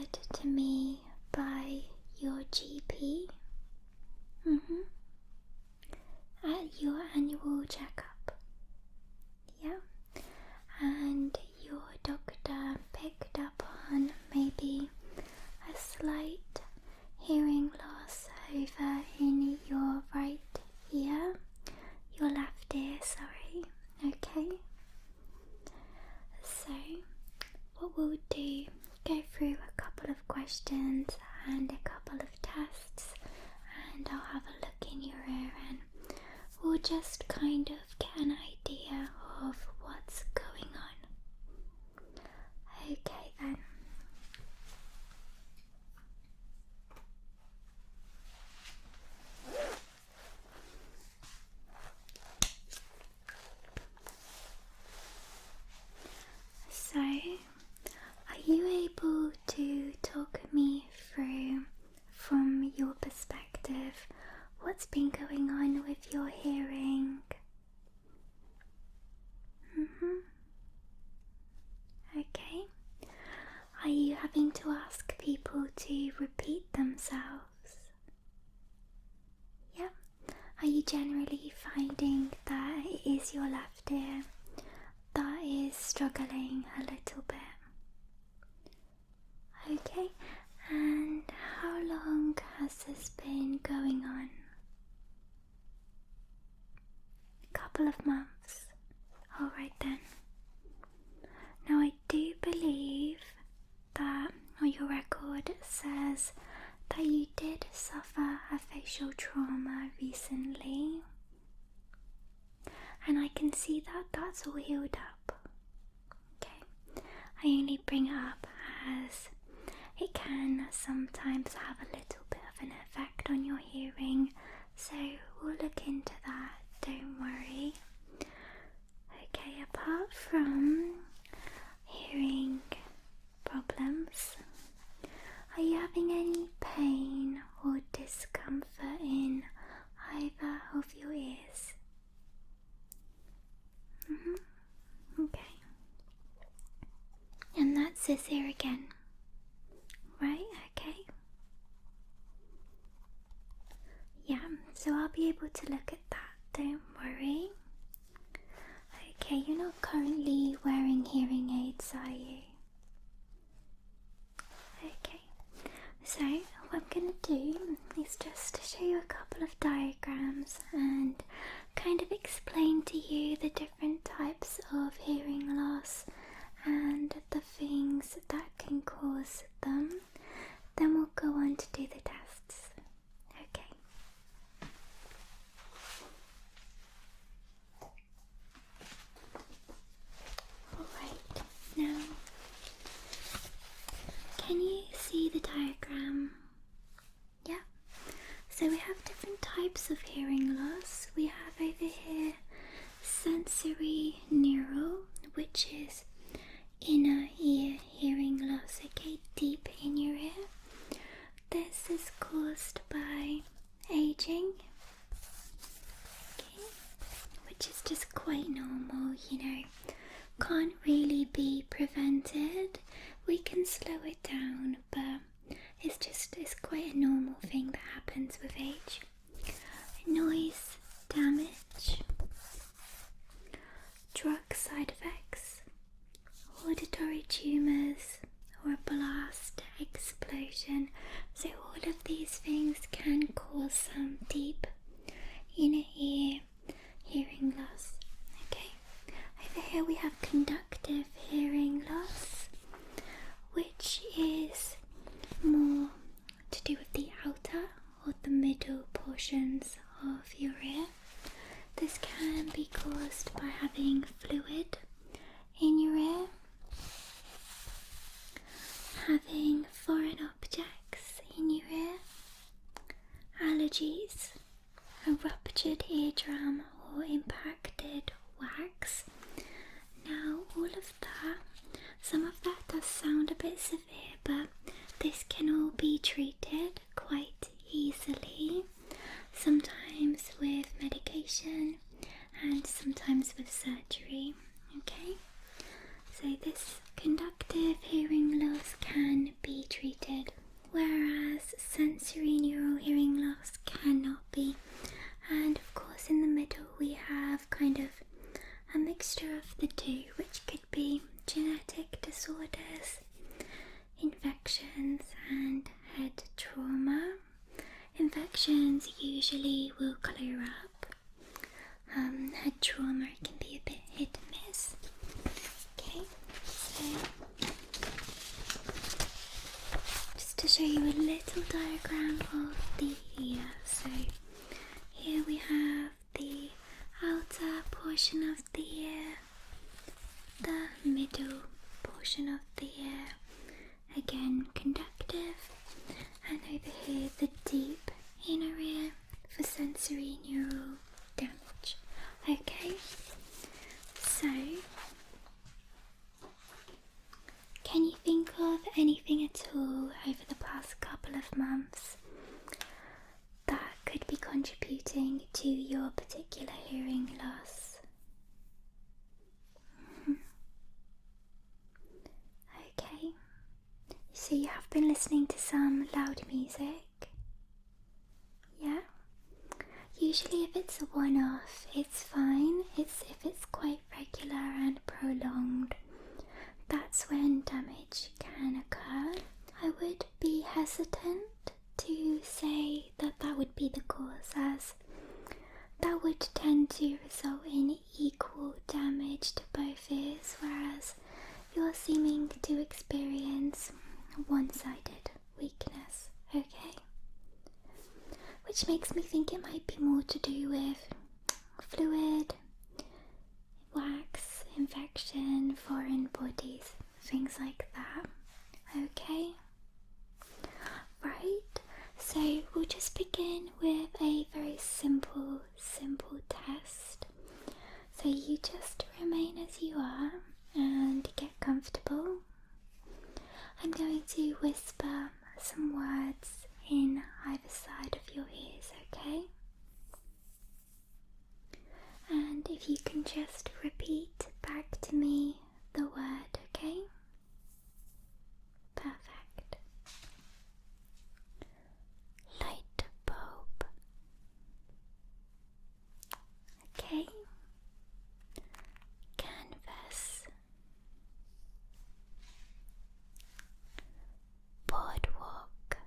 referred to me by your GP at your annual checkup. Yeah, and your doctor picked up on maybe a slight hearing loss over in your right ear, your left ear, sorry. Okay, so what we'll do, go through a couple of questions and a couple of tests, and I'll have a look in your ear and we'll just kind of get an idea of what's going on. Okay then. So, are you able to talk me through, from your perspective, what's been going on with your hearing? Okay. Are you having to ask people to repeat themselves? Yeah. Are you generally finding that it is your left ear that is struggling a little bit? Okay, and how long has this been going on? A couple of months. Alright then. Now I do believe that your record says that you did suffer a facial trauma recently. And I can see that that's all healed up. Okay, I only bring it up as it can sometimes have a little bit of an effect on your hearing, so we'll look into that, don't worry. Okay, apart from hearing problems, are you having any pain or discomfort in either of your ears? Okay. And that's this ear again. Right, okay. Yeah, so I'll be able to look at that, don't worry. Okay, you're not currently wearing hearing aids, are you? Okay, so what I'm going to do is just show you a couple of diagrams and kind of explain to you the different types of hearing loss and the things that can cause them. Then we'll go on to do the tests. Okay. Alright, now can you see the diagram? Yeah. So we have different types of hearing loss. We have over here sensory neural, which is inner ear hearing loss, okay, deep in your ear. This is caused by aging, okay, which is just quite normal, you know, can't really be prevented. We can slow it down, but it's quite a normal thing that happens with age. Noise damage, drug side effects, auditory tumours, or a blast explosion. So all of these things can cause some deep inner ear hearing loss. Okay, over here we have conductive hearing loss, which is more to do with the outer or the middle portions of your ear. This can be caused by having fluid in your ear, having foreign objects in your ear, allergies, a ruptured eardrum or impacted wax. Now all of that, some of that does sound a bit severe, but this can all be treated quite easily, sometimes with medication and sometimes with surgery. Okay, so this conductive hearing loss can be treated infections usually will clear up. Head trauma can be a bit hit and miss. Okay, so just to show you a little diagram of the ear. So here we have the outer portion of the ear, the middle portion of the ear, again conductive, and over here the deep inner ear for sensory neural damage. Okay, so can you think of anything at all over the past couple of months that could be contributing to your particular hearing loss? Okay, so you have been listening to some loud music? Yeah? Usually if it's a one-off, it's fine. If it's quite regular and prolonged, that's when damage can occur. I would be hesitant to say that would be the cause, as that would tend to result in equal damage to both ears, whereas you're seeming to experience one-sided weakness, okay? Which makes me think it might be more to do with fluid, wax, infection, foreign bodies, things like that, okay? Right, so we'll just begin with a very simple test. So you just remain as you are and get comfortable. I'm going to whisper some words in either side of your ears, okay? And if you can just repeat back to me the word, okay? Perfect. Light bulb. Okay. Canvas. Boardwalk.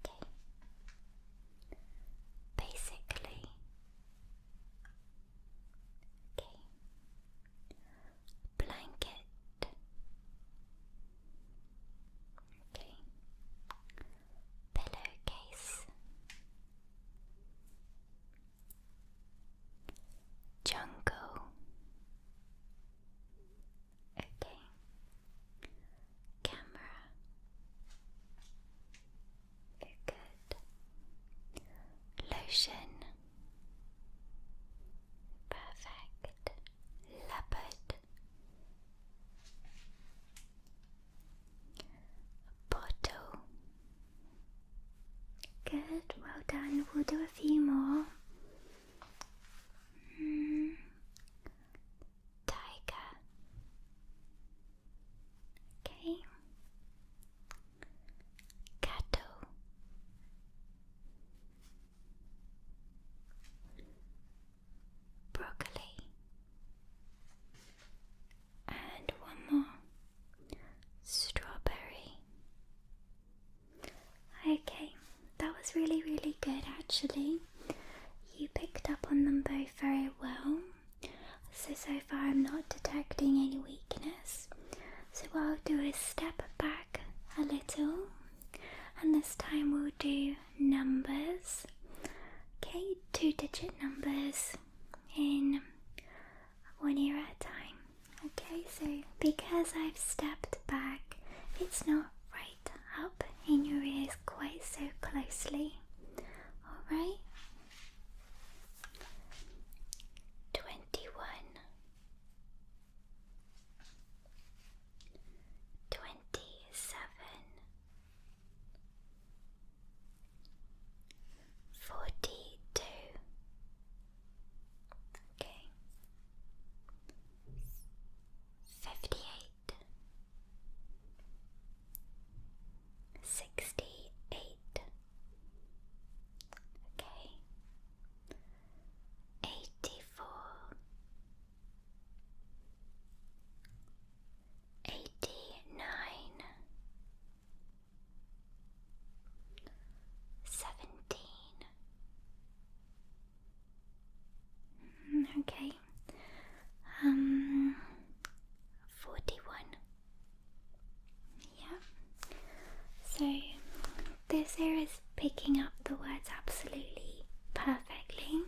Okay. Basically. Okay. Blanket. Okay. Pillowcase. Jungle. Okay. Camera. Very good. Lotion. Perfect. Leopard. Bottle. Good, well done. We'll do a few more. Tiger. Okay. Cattle. Broccoli. And one more. Strawberry. Okay, that was really good actually. You picked up on them both very well. So far I'm not detecting any weakness. So what I'll do is step back a little, and this time we'll do numbers. Okay, 2-digit numbers in one ear at a time. Okay, so because I've stepped back, it's not right up in your ears quite so closely. Alright? 21, 27, 42. Okay. 58, 68, picking up the words absolutely perfectly.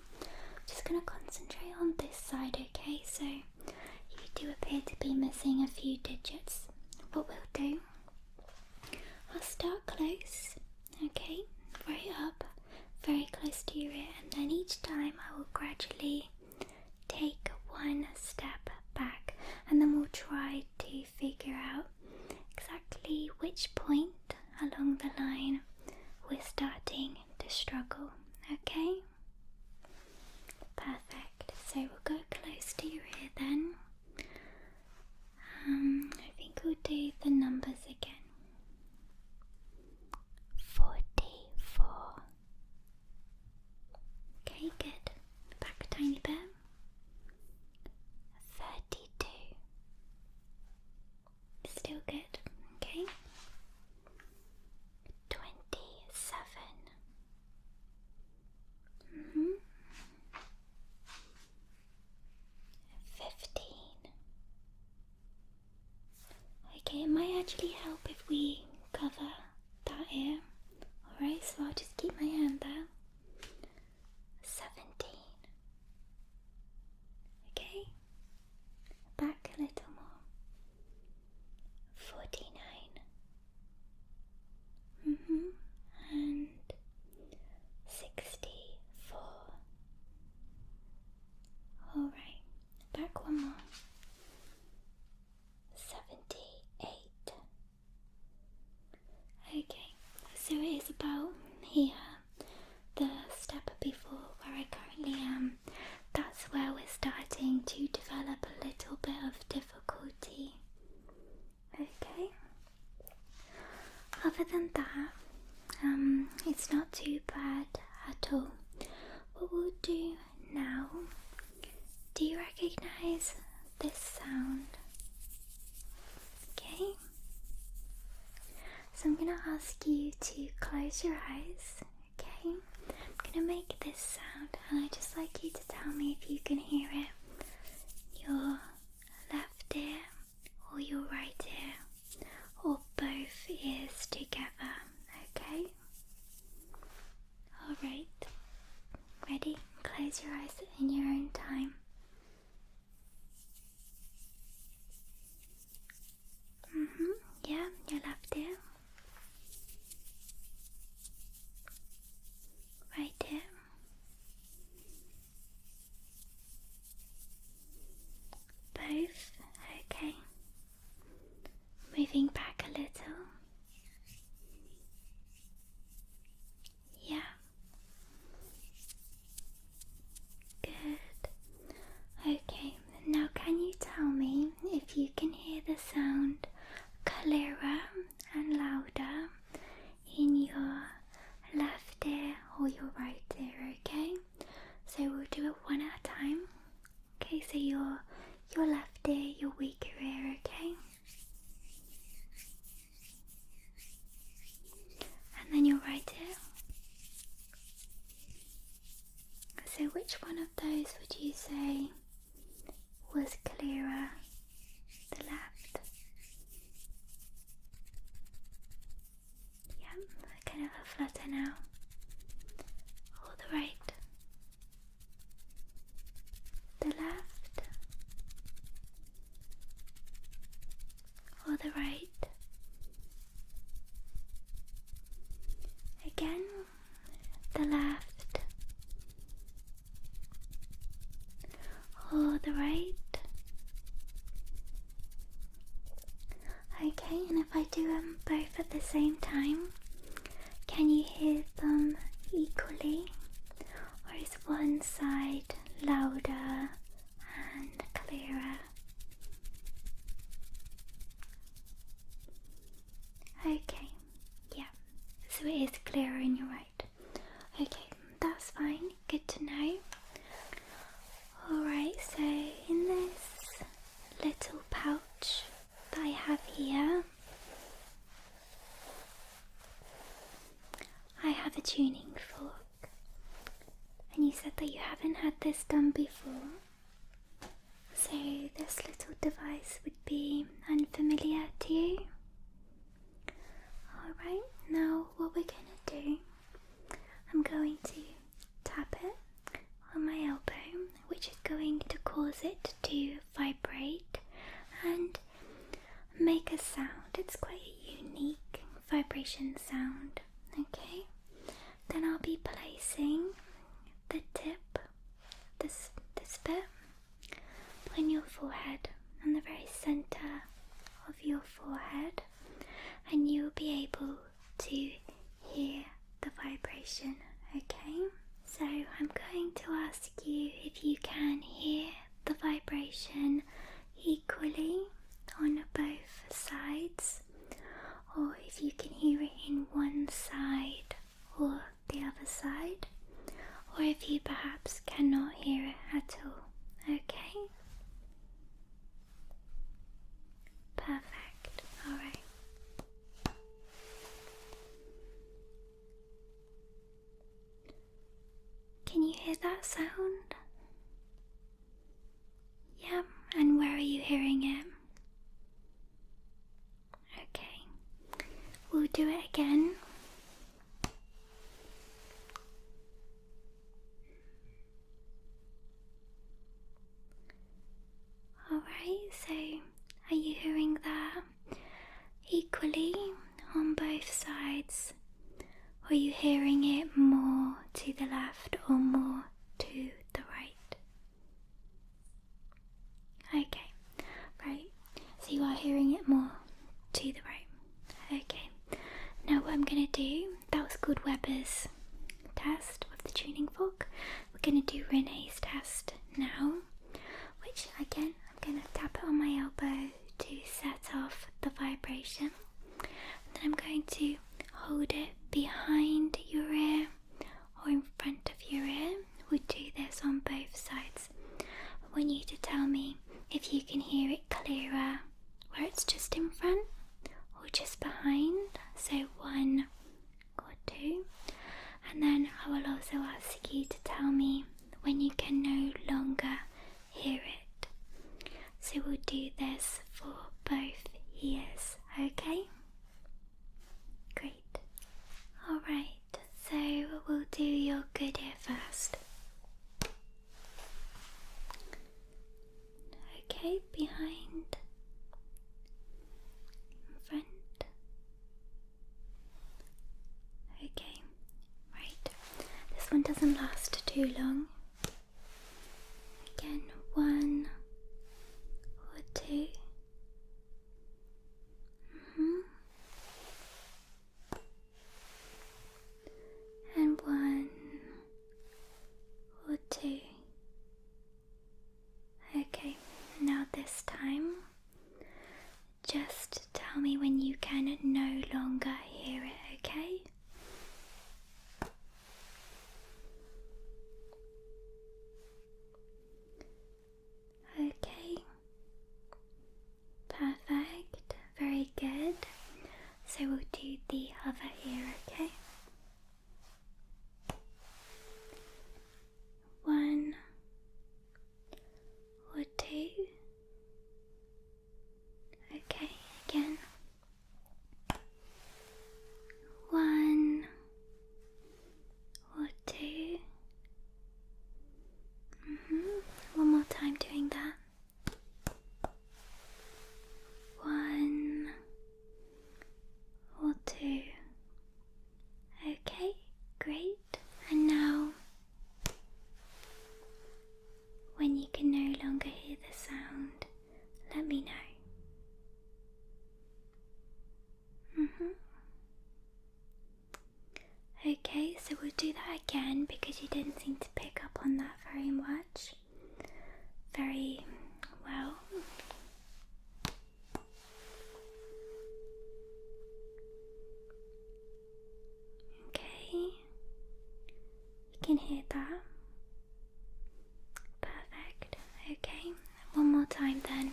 Just going to concentrate on this side, okay? So you do appear to be missing a few digits. What we'll do, I'll start close, okay? Right up, very close to your ear, and then each time I will gradually take one step back, and then we'll try to figure out exactly which point along the line we're starting to struggle, okay? Perfect. So we'll go close to your ear then. I think we'll do the numbers again. 44. Okay, good. Back a tiny bit. 32. Still good. Okay. 27. 15. Okay, it might actually help if we cover that ear. Alright, so I'll just keep my hand there. 17. Okay, back a little more. 49. And 64. Alright, back one more. 78. Okay, so it is about here, the step before where I currently am. That's where we're starting to develop a little bit of difficulty. Okay. Other than that, it's not too bad at all. What we'll do now, do you recognize this sound? Okay. So I'm going to ask you to close your eyes, okay? I'm going to make this sound, and I'd just like you to tell me if you can hear it. Your left ear or your right ear, or both ears together, okay? Alright, ready? Close your eyes in your own time. Yeah, your left ear. Right ear. Both, okay. Moving back a little. Yeah. Good. Okay, now can you tell me if you can hear the sound clearer and louder in your left ear or your right ear, okay? So we'll do it one at a time. Okay, so your left ear, your weaker ear, okay? And then your right ear. So which one of those would you say was clearer? The left? Yep, kind of a flutter now. Or the right? The left? Or the right? Again, the left? Or the right? Okay, and if I do them both at the same time, can you hear them equally? Or is one side louder and clearer? Okay, yeah, so it is clearer in your right. Okay, that's fine, good to know. Alright, so in this little pouch that I have here, I have a tuning fork. And you said that you haven't had this done before, so this little device would be unfamiliar to you. Alright, now what we're going to do going to tap it on my elbow, which is going to cause it to vibrate and make a sound. It's quite a unique vibration sound. Okay, then I'll be placing the tip, this bit, on your forehead, on the very center of your forehead, and you'll be able to hear the vibration. Okay, so I'm going to ask you if you can hear the vibration equally on both sides, or if you can hear it in one side or the other side, or if you perhaps cannot hear it at all. Okay? Perfect. Alright. Can you hear that sound? Yeah, and where are you hearing it? Okay, we'll do it again. Alright, so are you hearing that equally on both sides? Or are you hearing it more to the left or more to the right? Okay, right, so you are hearing it more to the right. Okay, now what I'm going to do, that was called Weber's test with the tuning fork. We're going to do Renee's test now, which again, I'm going to tap it on my elbow to set off the vibration. Then I'm going to hold it behind your ear or in front of your ear. We'll do this on both sides. I want you to tell me if you can hear it clearer where it's just in front or just behind. So 1 or 2. And then I will also ask you to tell me when you can no longer hear it. So we'll do this for both ears, okay? Great. Alright, so we'll do your good ear first. Okay, behind, in front. Okay, right. This one doesn't last too long. Again, 1 or 2. And 1 or 2. Okay, now this time, just tell me when you can no longer hear it, okay? Okay, perfect, very good. So we'll do the other ear, okay? 1 or 2. Okay, again. 1 or 2. One more time doing that. 1 or 2. Okay, great. And now, when you can no longer hear the sound, let me know. Okay, so we'll do that again because you didn't seem to pick up on that very much. Very well. Okay, you can hear that. Perfect. Okay, one more time then.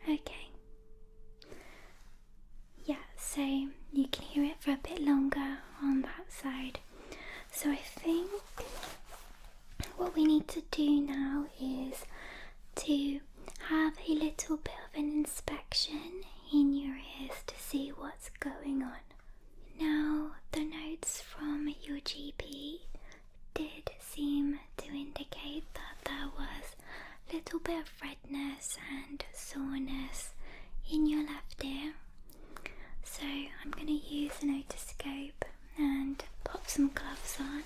Okay. Yeah, so you can hear it for a bit longer on that side. So I think what what we need to do now is to have a little bit of an inspection in your ears to see what's going on. Now, the notes from your GP did seem to indicate that there was a little bit of redness and soreness in your left ear. So I'm going to use an otoscope and pop some gloves on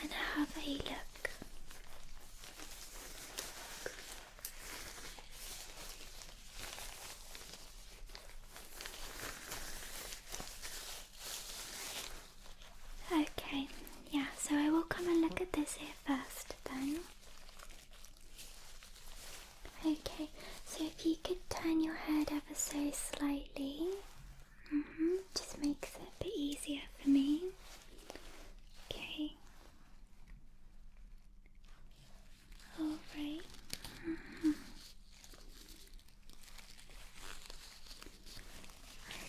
and have a look. Okay, yeah, so I will come and look at this ear first then. Okay, so if you could turn your head ever so slightly, just makes it a bit easier for me. Okay. Alright.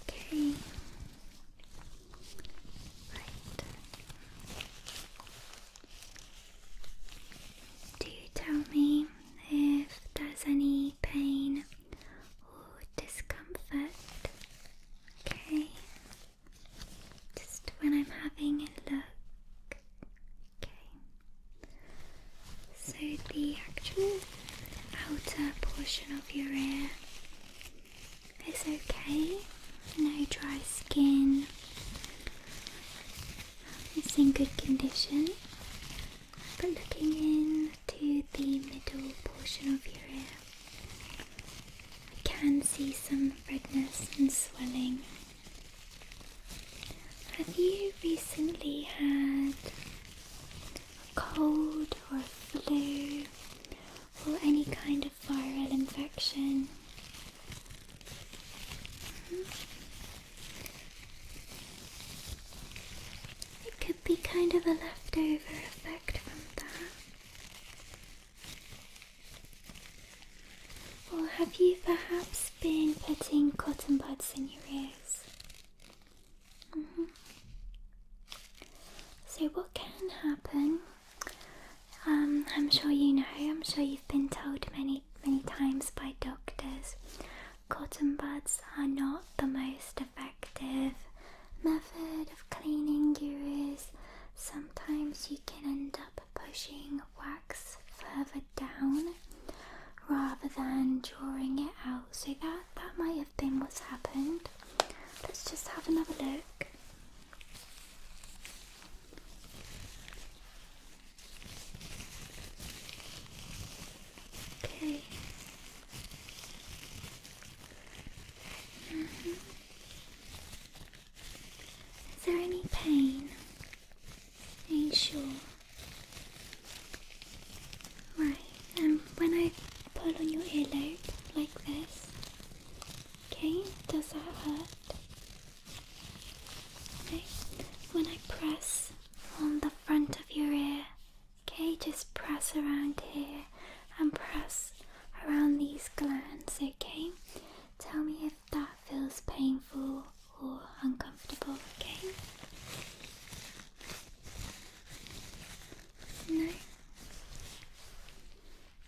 Okay. Right. Do tell me if there's any pain or discomfort. Okay. Just when I'm having a look. Okay. So the actual outer portion of your ear is okay. No dry skin. It's in good condition. But looking into the middle portion of your ear, I can see some redness and swelling. Have you recently had a cold or a flu or any kind of viral infection? It could be kind of a leftover effect from that. Or have you perhaps been putting cotton buds in your ears? So what can happen, I'm sure you know, I'm sure you've been told many times by doctors, cotton buds are not the most effective method of cleaning your ears. Sometimes you can end up pushing wax further down rather than drawing it out. So that might have been what's happened. Let's just have another look. Okay. Is there any pain? Are you sure? Right, and when I pull on your earlobe like this, okay, does that hurt? Okay, when I press on the front of your ear, okay, just press around here and press around these glands, okay? Tell me if that feels painful or uncomfortable, okay? No?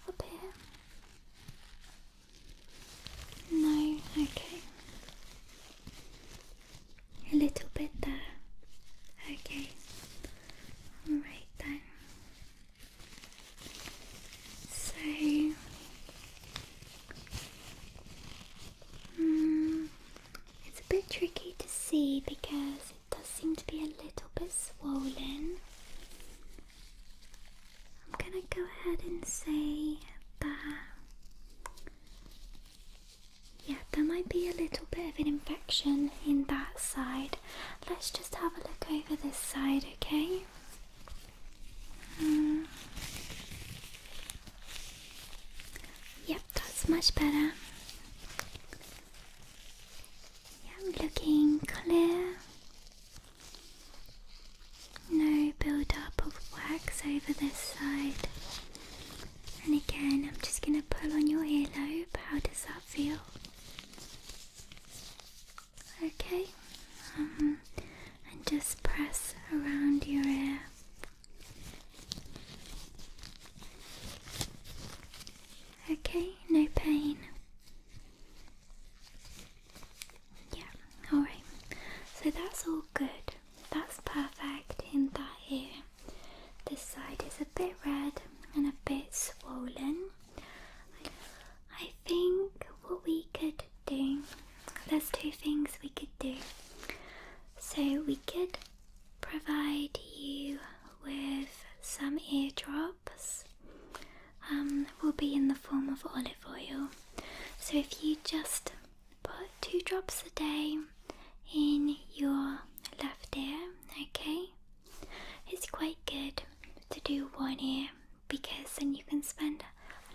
Up here? No? Okay. A little bit there. Okay. Alright then. So, it's a bit tricky to see because it does seem to be a little bit swollen. I'm gonna go ahead and say that, yeah, there might be a little bit of an infection in that side. Let's just have a look over this side, okay? Yep, that's much better. Yeah, looking clear. No build-up of wax over this side. And again, I'm just going to pull on your earlobe. How does that feel? Okay. And just press around your ear. all good. That's perfect in that ear. This side is a bit red and a bit swollen. I think what we could do, there's two things we could do. So we could provide you with some ear drops. Will be in the form of olive oil. So if you just put 2 drops a day in your left ear, okay? It's quite good to do one ear because then you can spend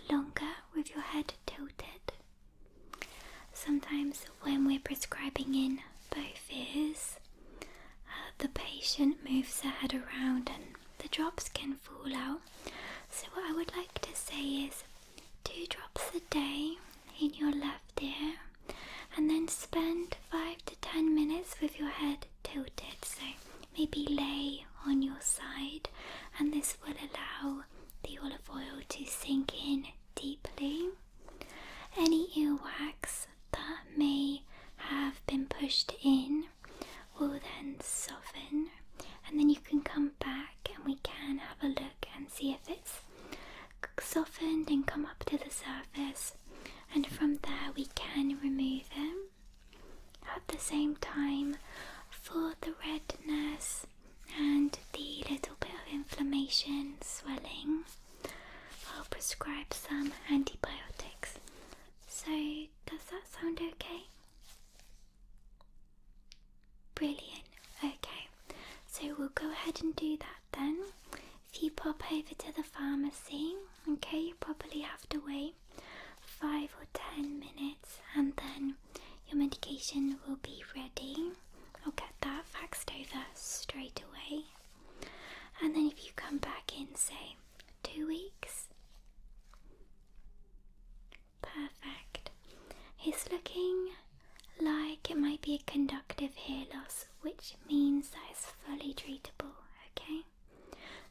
longer with your head tilted. Sometimes when we're prescribing in both ears, the patient moves their head around and the drops can fall out. So what I would like to say is 2 drops a day in your left ear, and then spend 5 to 10 minutes with your head tilted. So maybe lay on your side, and this will allow the olive oil to sink in deeply. Any earwax that may have been pushed in will then soften, and then you can come back and we can have a look and see if it's softened and come up to the surface, and from there we can remove them. At the same time, for the redness and the little bit of inflammation, swelling, I'll prescribe some antibiotics. So does that sound okay? Brilliant. Okay, so we'll go ahead and do that then. If you pop over to the pharmacy, okay, you probably have to wait 5 or 10 minutes and then your medication will be ready. I'll get that faxed over straight away. And then if you come back in, say, 2 weeks. Perfect. It's looking like it might be a conductive hair loss, which means that it's fully treatable, okay?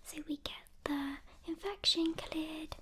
So we get the infection cleared